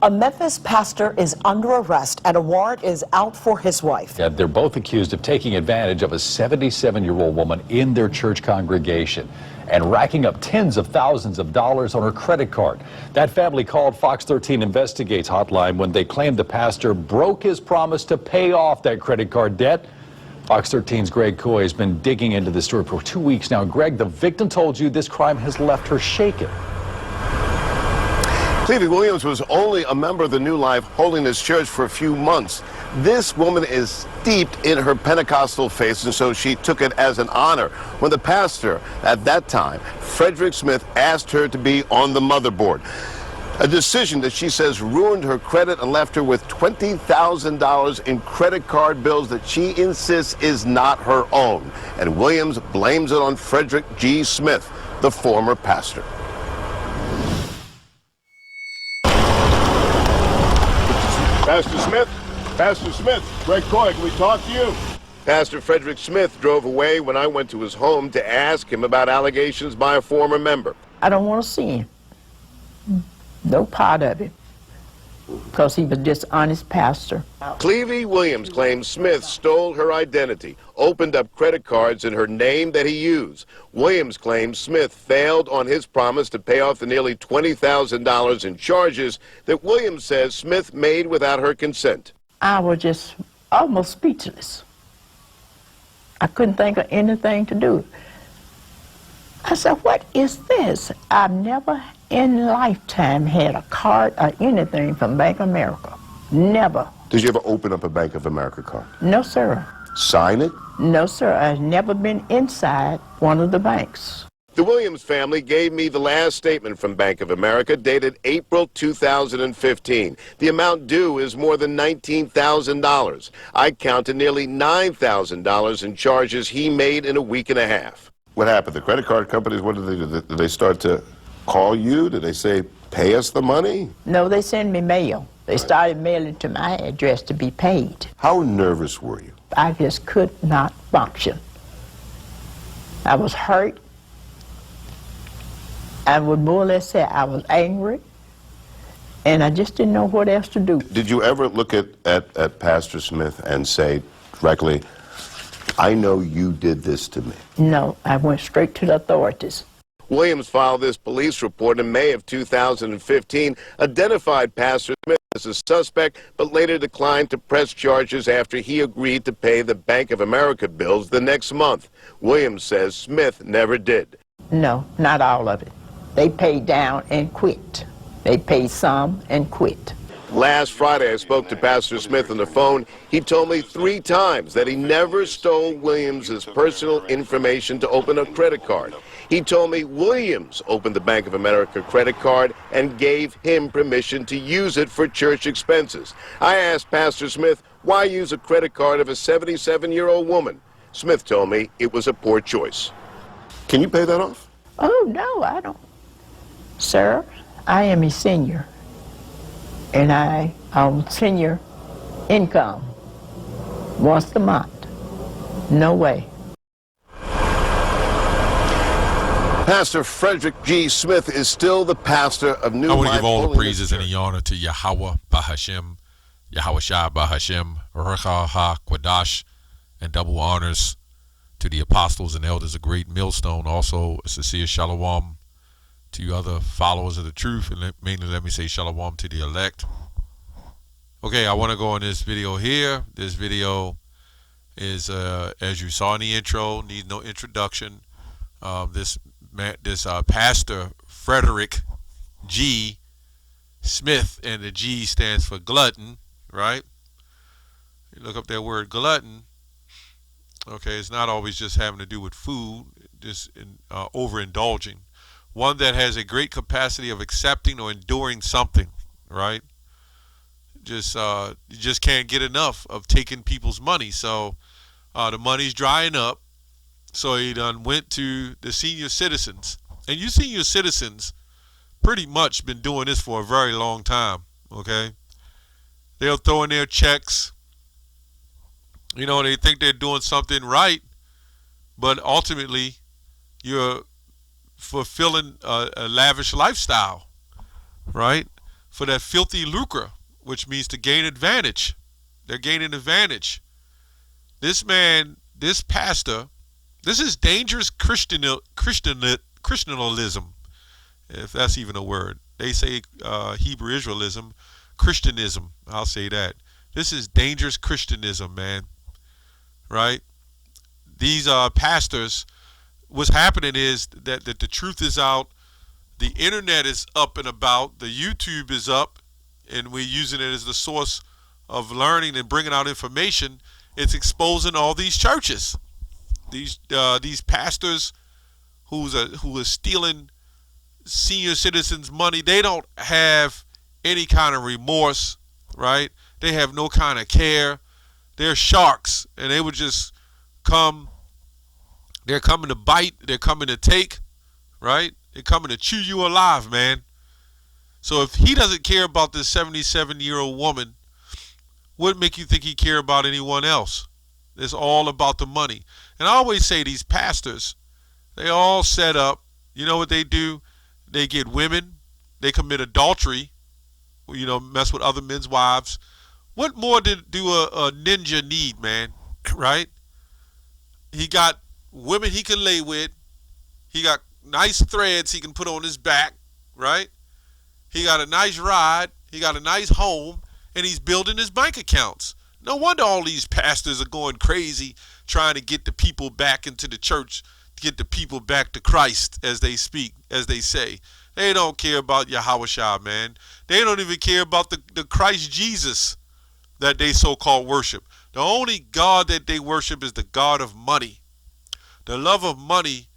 A Memphis pastor is under arrest and a warrant is out for his wife. Yeah, they're both accused of taking advantage of a 77-year-old woman in their church congregation and racking up tens of thousands of dollars on her credit card. That family called Fox 13 Investigates hotline when they claimed the pastor broke his promise to pay off that credit card debt. Fox 13's Greg Coy has been digging into this story for 2 weeks now. Greg, the victim told you this crime has left her shaken. Clevie Williams was only a member of the New Life Holiness Church for a few months. This woman is steeped in her Pentecostal faith, and so she took it as an honor when the pastor at that time, Frederick Smith, asked her to be on the motherboard. A decision that she says ruined her credit and left her with $20,000 in credit card bills that she insists is not her own. And Williams blames it on Frederick G. Smith, the former pastor. Pastor Smith, Greg Coy, can we talk to you? Pastor Frederick Smith drove away when I went to his home to ask him about allegations by a former member. I don't want to see him. No part of it. Because he was a dishonest pastor. Clevie Williams claims Smith stole her identity, opened up credit cards in her name that he used. Williams claims Smith failed on his promise to pay off the nearly $20,000 in charges that Williams says Smith made without her consent. I was just almost speechless. I couldn't think of anything to do. I said, what is this? I've never in lifetime had a card or anything from Bank of America. Never. Did you ever open up a Bank of America card? No, sir. Sign it? No, sir. I've never been inside one of the banks. The Williams family gave me the last statement from Bank of America dated April 2015. The amount due is more than $19,000. I counted nearly $9,000 in charges he made in a week and a half. What happened? The credit card companies, what did they do? Did they start to call you? Did they say, pay us the money? No, they sent me mail. They started mailing to my address to be paid. How nervous were you? I just could not function. I was hurt. I would more or less say I was angry, and I just didn't know what else to do. Did you ever look at Pastor Smith and say directly, I know you did this to me? No, I went straight to the authorities. Williams filed this police report in May of 2015, identified Pastor Smith as a suspect, but later declined to press charges after he agreed to pay the Bank of America bills the next month. Williams says Smith never did. No, not all of it. They paid down and quit. They paid some and quit. Last Friday, I spoke to Pastor Smith on the phone. He told me 3 times that he never stole Williams's personal information to open a credit card. He told me Williams opened the Bank of America credit card and gave him permission to use it for church expenses. I asked Pastor Smith, why use a credit card of a 77-year-old woman? Smith told me it was a poor choice. Can you pay that off? Oh, no, I don't. Sir, I am a senior, and I on senior income once a month. No way. Pastor Frederick G. Smith is still the pastor of New Life. I want to give all the Holiness praises and the honor to Yahweh Bahashem, Yahweh Shai Bahashem, Recha Ha Kwadash, and double honors to the apostles and elders of Great Millstone. Also, a sincere shalom to you other followers of the truth, and mainly let me say shalom to the elect. Okay, I want to go on this video here. This video is, as you saw in the intro, needs no introduction. This Pastor Frederick G. Smith, and the G stands for glutton, right? You look up that word glutton. Okay, it's not always just having to do with food, just overindulging. One that has a great capacity of accepting or enduring something, right? You just can't get enough of taking people's money. So the money's drying up. So he done went to the senior citizens. And you senior citizens pretty much been doing this for a very long time, okay? They'll throw in their checks. You know, they think they're doing something right, but ultimately you're fulfilling a lavish lifestyle, right? for that filthy lucre, which means to gain advantage. They're gaining advantage. This man, this pastor, this is dangerous Christianism, if that's even a word. They say Hebrew Israelism, Christianism. I'll say that. This is dangerous Christianism, man. Right? These pastors, what's happening is that the truth is out. The internet is up and about. The YouTube is up, and we're using it as the source of learning and bringing out information. It's exposing all these churches, these pastors who are stealing senior citizens' money. They don't have any kind of remorse, right? They have no kind of care. They're sharks, and they would just come. They're coming to bite. They're coming to take, right? They're coming to chew you alive, man. So if he doesn't care about this 77-year-old woman, what would make you think he care about anyone else? It's all about the money. And I always say these pastors, they all set up. You know what they do? They get women. They commit adultery. You know, mess with other men's wives. What more do a ninja need, man? Right? He got women he can lay with. He got nice threads he can put on his back, right? He got a nice ride. He got a nice home. And he's building his bank accounts. No wonder all these pastors are going crazy trying to get the people back into the church, to get the people back to Christ, as they speak, as they say. They don't care about Yahweh, man. They don't even care about the Christ Jesus that they so-called worship. The only God that they worship is the God of money. The love of money,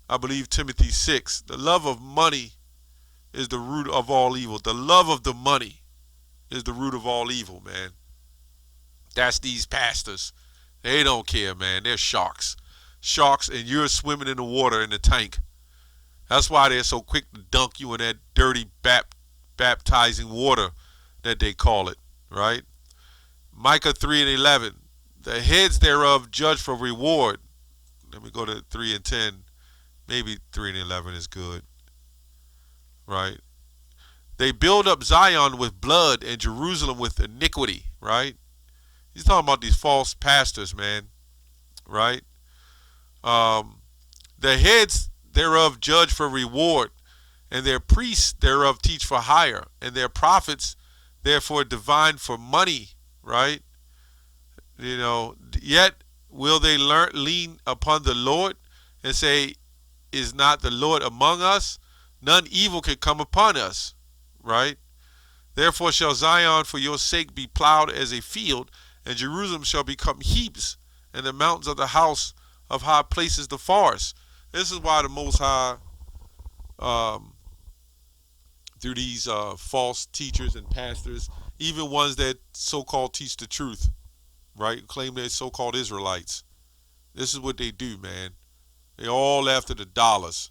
I believe Timothy 6, the love of money is the root of all evil. The love of the money is the root of all evil, man. That's these pastors. They don't care, man. They're sharks. Sharks, and you're swimming in the water in the tank. That's why they're so quick to dunk you in that dirty baptizing water that they call it, right? Micah 3:11. The heads thereof judge for reward. Let me go to 3:10. Maybe 3:11 is good, right? They build up Zion with blood and Jerusalem with iniquity, right? He's talking about these false pastors, man, right? The heads thereof judge for reward, and their priests thereof teach for hire, and their prophets therefore divine for money, right? You know, yet will they lean upon the Lord and say, is not the Lord among us? None evil can come upon us, right? Therefore shall Zion for your sake be plowed as a field, and Jerusalem shall become heaps, and the mountains of the house of high places the forest. This is why the Most High, through these false teachers and pastors, even ones that so-called teach the truth, right, claim they're so-called Israelites. This is what they do, man. They all after the dollars.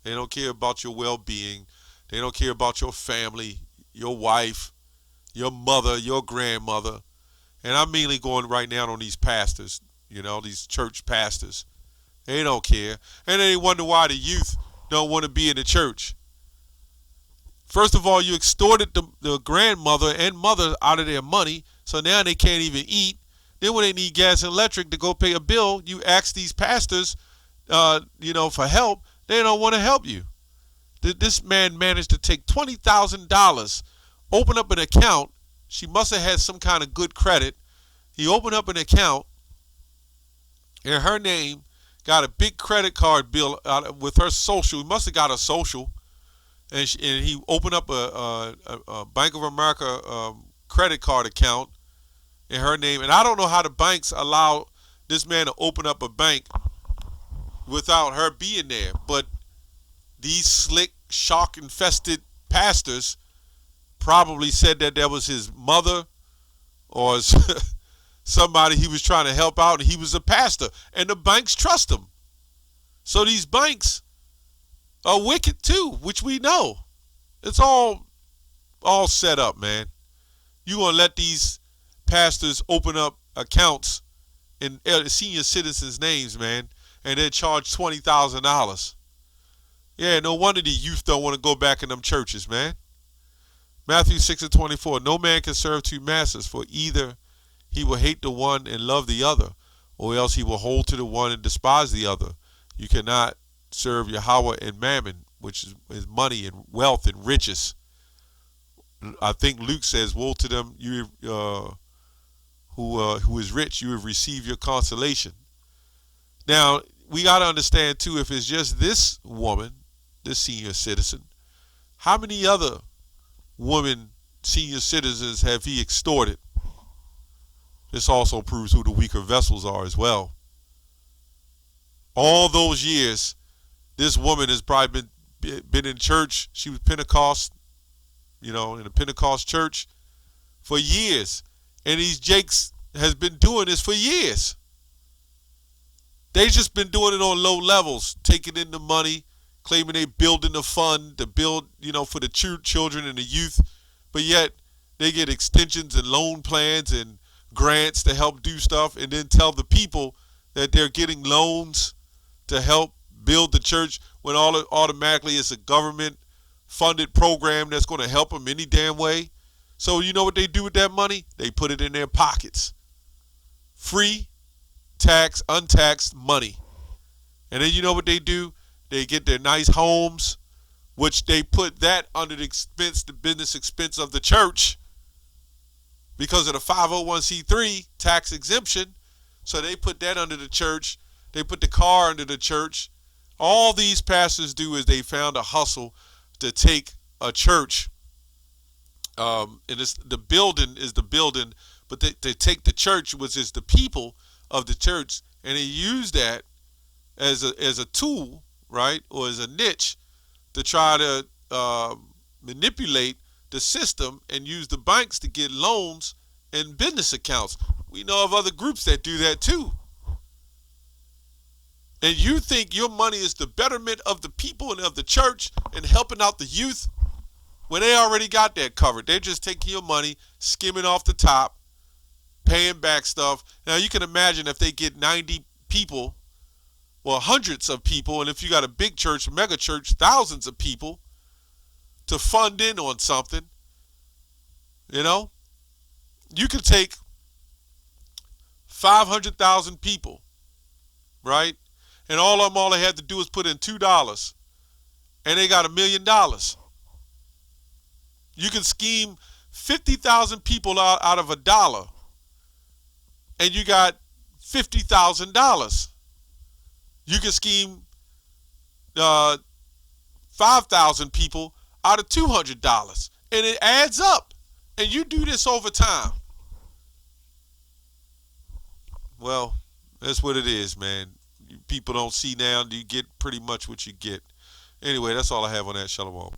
They don't care about your well-being. They don't care about your family, your wife, your mother, your grandmother. And I'm mainly going right now on these pastors, you know, these church pastors. They don't care. And they wonder why the youth don't want to be in the church. First of all, you extorted the grandmother and mother out of their money, so now they can't even eat. Then when they need gas and electric to go pay a bill, you ask these pastors, you know, for help. They don't want to help you. This man managed to take $20,000, open up an account. She must have had some kind of good credit. He opened up an account in her name, got a big credit card bill with her social. He must have got a social. And he opened up a Bank of America credit card account in her name. And I don't know how the banks allow this man to open up a bank without her being there. But these slick, shark-infested pastors probably said that was his mother or somebody he was trying to help out, and he was a pastor. And the banks trust him. So these banks are wicked too, which we know. It's all set up, man. You gonna let these pastors open up accounts in senior citizens' names, man, and then charge $20,000. Yeah, no wonder the youth don't want to go back in them churches, man. Matthew 6:24. No man can serve two masters, for either he will hate the one and love the other, or else he will hold to the one and despise the other. You cannot serve Yahweh and Mammon, which is money and wealth and riches. I think Luke says, "Woe to them who is rich, you have received your consolation." Now, we got to understand, too, if it's just this woman, this senior citizen, how many other women, senior citizens, have he extorted? This also proves who the weaker vessels are as well. All those years, this woman has probably been in church. She was Pentecost, in a Pentecost church for years. And these Jakes has been doing this for years. They just been doing it on low levels, taking in the money, claiming they building a fund to build, for the children and the youth. But yet they get extensions and loan plans and grants to help do stuff, and then tell the people that they're getting loans to help build the church when automatically it's a government funded program that's going to help them any damn way. So you know what they do with that money? They put it in their pockets. Free, tax, untaxed money. And then you know what they do? They get their nice homes, which they put that under the business expense of the church because of the 501c3 tax exemption. So they put that under the church. They put the car under the church. All these pastors do is they found a hustle to take a church, and the building is the building, but they take the church, which is the people of the church, and they use that as a tool, right, or as a niche to try to manipulate the system and use the banks to get loans and business accounts. We know of other groups that do that too. And you think your money is the betterment of the people and of the church and helping out the youth when they already got that covered. They're just taking your money, skimming off the top, paying back stuff. Now you can imagine if they get 90 people, well, hundreds of people, and if you got a big church, mega church, thousands of people to fund in on something, you could take 500,000 people, right? And all they had to do is put in $2, and they got $1 million. You can scheme 50,000 people out of $1, and you got $50,000. You can scheme 5,000 people out of $200, and it adds up. And you do this over time. Well, that's what it is, man. People don't see now, you get pretty much what you get. Anyway, that's all I have on that. Shalom.